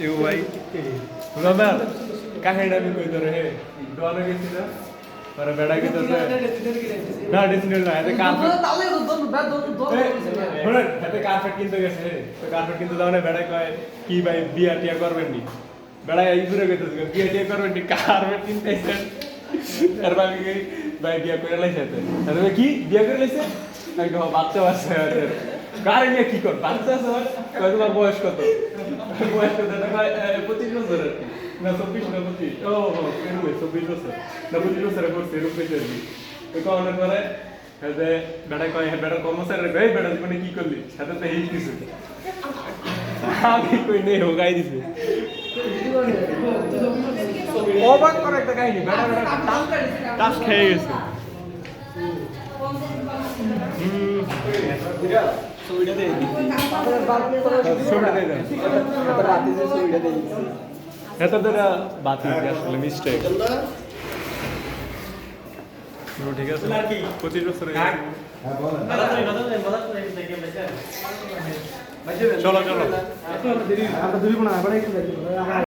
এও ভাই রবার কাহিনী আমি কই ধরে হে দোয়ানো গেছি না পরে বেড়া গেছে না ডিসিশন না এতে কার্পেট বলেন এতে কার্পেট কিনতে গেছে তো কার্পেট কিনতে দাও না বেড়া কয় কি ভাই বিয়া টিয়া করবেন নি বেড়া এই ঘুরে গেছে বিয়া টিয়া করবেন নি কার্পেট কিনতে এসেছেন আর ভাই বিয়া করে লাইছে তাহলে কি বিয়া করে লাইছে একদম বাচ্চা বাচ্চা আছে গাড়ি নিয়ে কি কর বাচ্চা আছে কয় তোমার বয়স কত বয়স কত না 25 বছর আর কি না 24 না 25 ও এরকম 24 বছর না 25 বছরে করছে এরকম কইতে আর কি তো কোন করে যে বেটা কয় বেটা কর্মচারী কয় বেটা জীবনে কি করলি সাথে তো এই কিছু আমি কই নেই হোগাই দিছে অবাক করে একটা কাহিনী বেটা বেটা টাস খেয়ে গেছে ছবিটা দিয়ে এটা তো বাতিল আসলে মিস্টেক ঠিক আছে 25 বছর চলো চলো